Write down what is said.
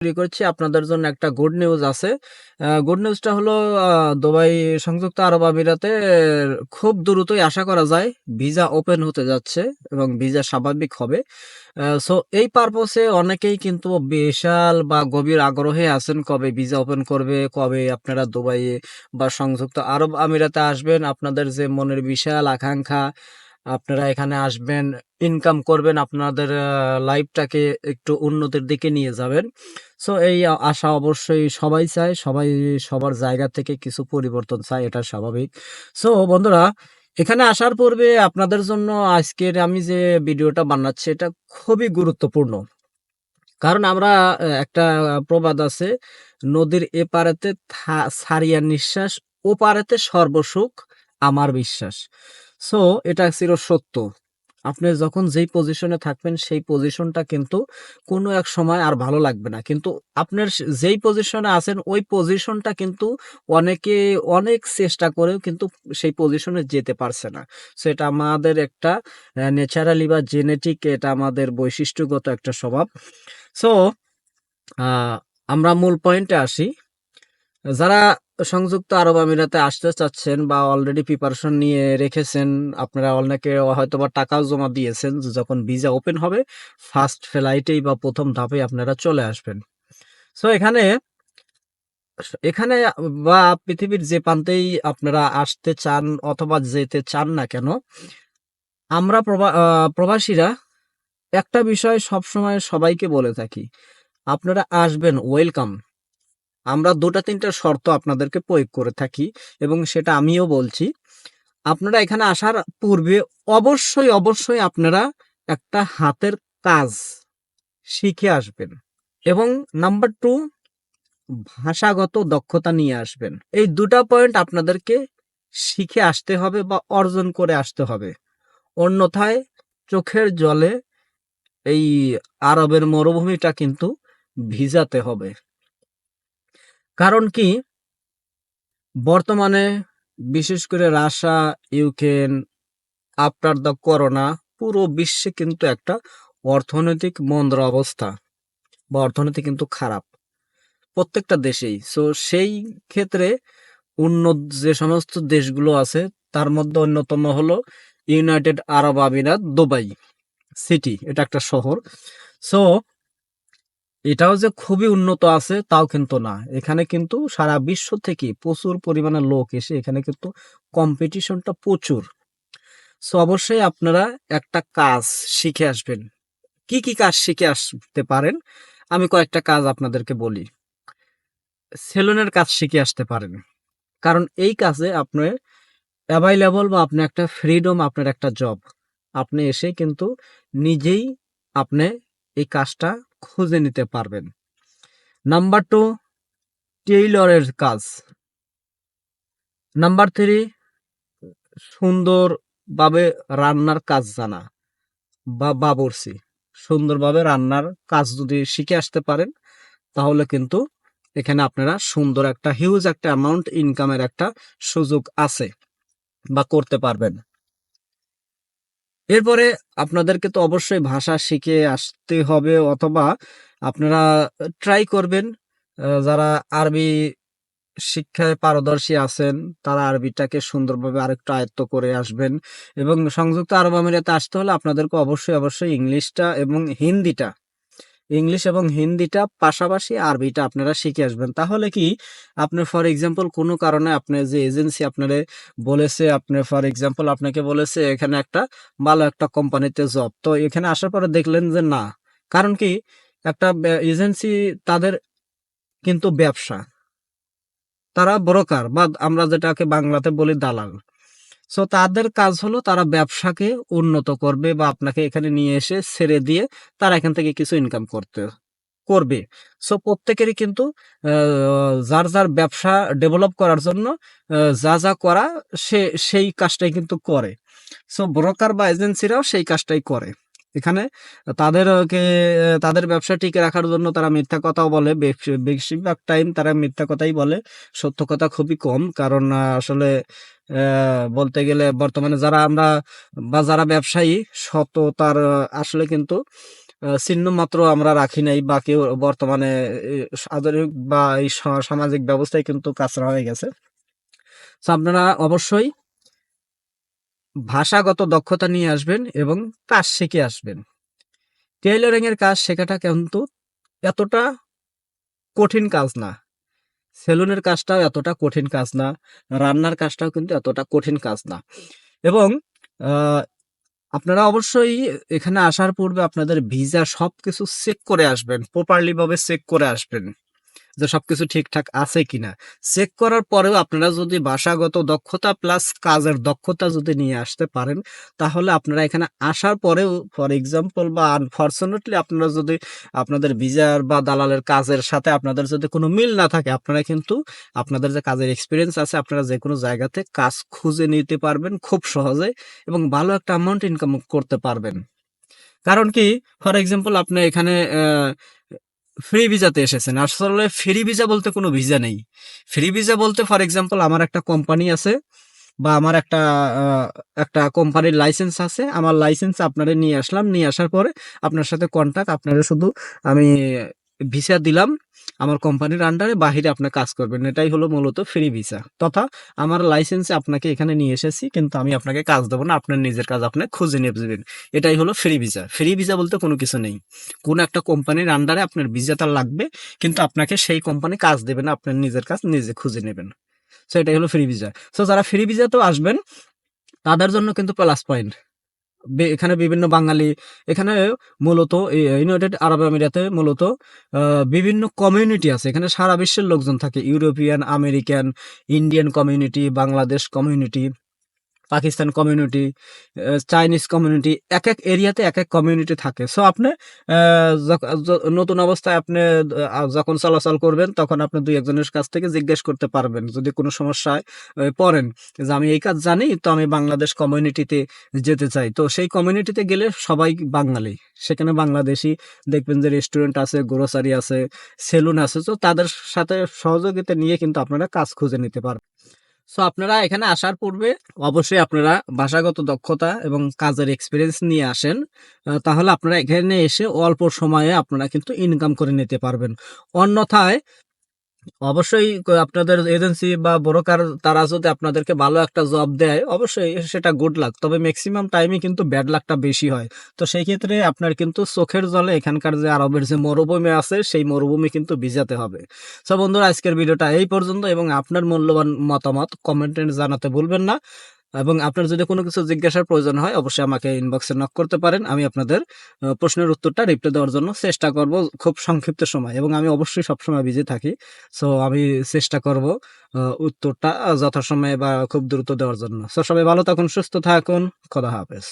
তৈরি করছি আপনাদের জন্য একটা গুড নিউজ আছে। গুড নিউজটা হলো দুবাই সংযুক্ত আরব আমিরাতে খুব দ্রুতই আশা করা যায় ভিসা ওপেন হতে যাচ্ছে এবং ভিসা স্বাভাবিক হবে। সো এই পারপসে অনেকেই কিন্তু বিশাল বা গভীর আগ্রহে আছেন কবে ভিসা ওপেন করবে, কবে আপনারা দুবাই বা সংযুক্ত আরব আমিরাতে আসবেন। আপনাদের যে মনের বিশাল আকাঙ্ক্ষা, আপনারা এখানে আসবেন, ইনকাম করবেন, আপনাদের লাইফটাকে একটু উন্নতির দিকে নিয়ে যাবেন। সো এই আশা অবশ্যই সবাই চায়, সবাই সবার জায়গা থেকে কিছু পরিবর্তন চায়, এটা স্বাভাবিক। সো বন্ধুরা, এখানে আসার পূর্বে আপনাদের জন্য আজকের আমি যে ভিডিওটা বানাচ্ছি এটা খুবই গুরুত্বপূর্ণ। কারণ আমরা একটা প্রবাদ আছে, নদীর এপারেতে ছাড়িয়া নিঃশ্বাস, ওপারেতে সর্বসুখ আমার বিশ্বাস। সো এটা চির সত্য। আপনি যখন যেই পজিশনে থাকবেন সেই পজিশনটা কিন্তু কোনো এক সময় আর ভালো লাগবে না, কিন্তু আপনার যেই পজিশনে আছেন ওই পজিশনটা কিন্তু অনেকে অনেক চেষ্টা করেও কিন্তু সেই পজিশনে যেতে পারছে না। সো এটা আমাদের একটা ন্যাচারালি বা জেনেটিক, এটা আমাদের বৈশিষ্ট্যগত একটা স্বভাব। সো আমরা মূল পয়েন্টে আসি। যারা সংযুক্ত আরব আমিরাতে আসতে চাচ্ছেন বা অলরেডি প্রিপারেশন নিয়ে রেখেছেন, আপনারা অনেকে হয়তোবা টাকাও জমা দিয়েছেন, যে যখন ভিসা ওপেন হবে ফার্স্ট ফ্লাইটেই বা প্রথম ধাপে আপনারা চলে আসবেন। সো এখানে এখানে বা পৃথিবীর যে প্রান্তেই আপনারা আসতে চান অথবা যেতে চান না কেন, আমরা প্রবাসীরা একটা বিষয় সবসময় সবাইকে বলে থাকি, আপনারা আসবেন, ওয়েলকাম। আমরা ২টা-৩টা শর্ত আপনাদেরকে প্রয়োগ করে থাকি এবং সেটা আমিও বলছি। আপনারা এখানে আসার পূর্বে অবশ্যই আপনারা একটা হাতের কাজ শিখে আসবেন এবং নাম্বার 2, ভাষাগত দক্ষতা নিয়ে আসবেন। এই ২টা পয়েন্ট আপনাদেরকে শিখে আসতে হবে বা অর্জন করে আসতে হবে। অন্যথায় চোখের জলে এই আরবের মরুভূমিটা কিন্তু ভিজাতে হবে। কারণ কি, বর্তমানে বিশেষ করে Russia, Ukraine, after the corona, পুরো বিশ্বে কিন্তু একটা অর্থনৈতিক মন্দার অবস্থা বা অর্থনীতি কিন্তু খারাপ প্রত্যেকটা দেশেই। সো সেই ক্ষেত্রে উন্নত যে সমস্ত দেশগুলো আছে তার মধ্যে অন্যতম হলো ইউনাইটেড আরব আমিরাত, দুবাই সিটি, এটা একটা শহর। সো এটাও যে খুবই উন্নত আছে তাও কিন্তু না। এখানে কিন্তু সারা বিশ্ব থেকে প্রচুর পরিমাণে লোক এসে এখানে কিন্তু কম্পিটিশনটা প্রচুর। সো অবশ্যই আপনারা একটা কাজ শিখে আসবেন। কি কি কাজ শিখে আসতে পারেন, আমি কয়েকটা কাজ আপনাদেরকে বলি। সেলুনের কাজ শিখে আসতে পারেন, কারণ এই কাজে আপনি অ্যাভাইলেবল বা আপনি একটা ফ্রিডম, আপনার একটা জব, আপনি এসে কিন্তু নিজেই আপনি এই কাজটা খুঁজে নিতে পারবেন। নাম্বার 2, টেইলরের কাজ। নাম্বার 3, সুন্দরভাবে রান্নার কাজ জানা বা বাবুর্চি। সুন্দরভাবে রান্নার কাজ যদি শিখে আসতে পারেন তাহলে কিন্তু এখানে আপনারা সুন্দর একটা হিউজ একটা অ্যামাউন্ট ইনকামের একটা সুযোগ আছে বা করতে পারবেন। এরপরে আপনাদেরকে তো অবশ্যই ভাষা শিখে আসতে হবে, অথবা আপনারা ট্রাই করবেন, যারা আরবি শিক্ষায় পারদর্শী আছেন তারা আরবিটাকে সুন্দরভাবে আরেকটু আয়ত্ত করে আসবেন। এবং সংযুক্ত আরব আমিরাতে আসতে হলে আপনাদেরকে অবশ্যই ইংলিশ এবং হিন্দিটা পাশাপাশি আরবিটা আপনারা শিখে আসবেন। তাহলে কি, আপনার ফর এক্সাম্পল কোনো কারণে আপনার যে এজেন্সি আপনারে বলেছে, আপনার ফর এক্সাম্পল আপনাকে বলেছে এখানে একটা ভালো একটা কোম্পানিতে জব, তো এখানে আসার পরে দেখলেন যে না, কারণ কি, একটা এজেন্সি তাদের কিন্তু ব্যবসা, তারা ব্রোকার বা আমরা যেটাকে বাংলাতে বলি দালাল। সো তাদের কাজ হলো তারা ব্যবসাকে উন্নত করবে বা আপনাকে এখানে নিয়ে এসে ছেড়ে দিয়ে তারা এখান থেকে কিছু ইনকাম করবে। সো প্রত্যেকেরই কিন্তু যার ব্যবসা ডেভেলপ করার জন্য যা করা সেই কাজটাই কিন্তু করে। সো ব্রোকার বা এজেন্সিরাও সেই কাজটাই করে। এখানে তাদেরকে তাদের ব্যবসা টিকে রাখার জন্য তারা মিথ্যা কথাও বলে, বেশিরভাগ টাইম তারা মিথ্যা কথাই বলে, সত্য কথা খুবই কম। কারণ আসলে বলতে গেলে বর্তমানে যারা আমরা বা যারা ব্যবসায়ী সততার আসলে কিন্তু চিহ্ন মাত্র আমরা রাখি নাই, বা কেউ বর্তমানে আধুনিক বা এই সামাজিক ব্যবস্থায় কিন্তু কাঁচরা হয়ে গেছে। তো আপনারা অবশ্যই ভাষাগত দক্ষতা নিয়ে আসবেন এবং কাজ শিখে আসবেন। টেইলরিং এর কাজ শেখাটা কিন্তু এতটা কঠিন কাজ না। সেলুনের কাজটাও এতটা কঠিন কাজ না। রান্নার কাজটাও কিন্তু এতটা কঠিন কাজ না। এবং আহ, আপনারা অবশ্যই এখানে আসার পূর্বে আপনাদের ভিসা সবকিছু চেক করে আসবেন, প্রপারলি ভাবে চেক করে আসবেন যে সবকিছু ঠিকঠাক আছে কিনা। চেক করার পরেও আপনারা যদি ভাষাগত দক্ষতা প্লাস কাজের দক্ষতা যদি নিয়ে আসতে পারেন, তাহলে আপনারা এখানে আসার পরেও, ফর এক্সাম্পল বা আনফরচুনেটলি, আপনারা যদি আপনাদের ভিসার বা দালালের কাজের সাথে আপনাদের যদি কোনো মিল না থাকে, আপনারা কিন্তু আপনাদের যে কাজের এক্সপিরিয়েন্স আছে, আপনারা যে কোনো জায়গাতে কাজ খুঁজে নিতে পারবেন খুব সহজে এবং ভালো একটা অ্যামাউন্ট ইনকাম করতে পারবেন। কারণ কি, ফর এক্সাম্পল আপনি এখানে ফ্রি ভিসাতে এসেছেন। আসলে ফ্রি ভিসা বলতে কোনো ভিসা নেই। ফ্রি ভিসা বলতে, ফর এক্সাম্পল, আমার একটা কোম্পানি আছে বা আমার একটা কোম্পানির লাইসেন্স আছে। আমার লাইসেন্স আপনারে নিয়ে আসলাম, নিয়ে আসার পরে আপনার সাথে কন্ট্যাক্ট, আপনারা শুধু আমি ভিসা দিলাম, আমার কোম্পানির আন্ডারে বাহিরে আপনার কাজ করবেন। এটাই হলো মূলত ফ্রি ভিসা। তথা আমার লাইসেন্সে আপনাকে এখানে নিয়ে এসেছি, কিন্তু আমি আপনাকে কাজ দেবো না, আপনার নিজের কাজ আপনি খুঁজে নিয়ে যাবেন। এটাই হলো ফ্রি ভিসা। ফ্রি ভিসা বলতে কোনো কিছু নেই। কোন একটা কোম্পানির আন্ডারে আপনার ভিসাটা লাগবে, কিন্তু আপনাকে সেই কোম্পানি কাজ দেবে না, আপনার নিজের কাজ নিজে খুঁজে নেবেন। সো এটাই হলো ফ্রি ভিসা। সো যারা ফ্রি ভিসাতেও আসবেন, তাদের জন্য কিন্তু প্লাস পয়েন্ট। এখানে বিভিন্ন বাঙালি, এখানে মূলত ইউনাইটেড আরব আমিরাতে মূলত বিভিন্ন কমিউনিটি আছে। এখানে সারা বিশ্বের লোকজন থাকে, European, American, Indian community, Bangladesh community, Pakistan community, Chinese community, এক এক এরিয়াতে এক এক কমিউনিটি থাকে। সো আপনি নতুন অবস্থায় আপনি যখন চলাচল করবেন, তখন আপনি দুই একজনের কাছ থেকে জিজ্ঞেস করতে পারবেন যদি কোনো সমস্যায় পড়েন, যে আমি এই কাজ জানি, তো আমি বাংলাদেশ কমিউনিটিতে যেতে চাই। তো সেই কমিউনিটিতে গেলে সবাই বাঙালি, সেখানে বাংলাদেশি দেখবেন যে রেস্টুরেন্ট আছে, গ্রোসারি আছে, সেলুন আছে। তো তাদের সাথে সহযোগিতা নিয়ে কিন্তু আপনারা কাজ খুঁজে নিতে পারবেন। সো আপনারা এখানে আসার পূর্বে অবশ্যই আপনারা ভাষাগত দক্ষতা এবং কাজের এক্সপিরিয়েন্স নিয়ে আসেন। তাহলে আপনারা এখানে এসে অল্প সময়ে আপনারা কিন্তু ইনকাম করে নিতে পারবেন। অন্যথায় অবশ্যই আপনাদের এজেন্সি বা ব্রোকার তারা যদি আপনাদেরকে ভালো একটা জব দেয়, অবশ্যই সেটা গুড লাক, তবে ম্যাক্সিমাম টাইমে কিন্তু ব্যাড লাকটা বেশি হয়। তো সেই ক্ষেত্রে আপনার কিন্তু চোখের জলে এখানকার যে আরবের যে মরুভূমি আছে, সেই মরুভূমি কিন্তু ভিজাতে হবে। সো বন্ধুরা, আজকের ভিডিওটা এই পর্যন্ত, এবং আপনার মূল্যবান মতামত কমেন্টে জানাতে ভুলবেন না। এবং আপনার যদি কোনো কিছু জিজ্ঞাসার প্রয়োজন হয়, অবশ্যই আমাকে ইনবক্সে নক করতে পারেন। আমি আপনাদের প্রশ্নের উত্তরটা রিপ্লাই দেওয়ার জন্য চেষ্টা করব খুব সংক্ষিপ্ত সময়, এবং আমি অবশ্যই সবসময় বিজি থাকি। সো আমি চেষ্টা করব উত্তরটা যথাসময়ে বা খুব দ্রুত দেওয়ার জন্য। সো সবাই ভালো থাকুন, সুস্থ থাকুন। খোদা হাফেজ।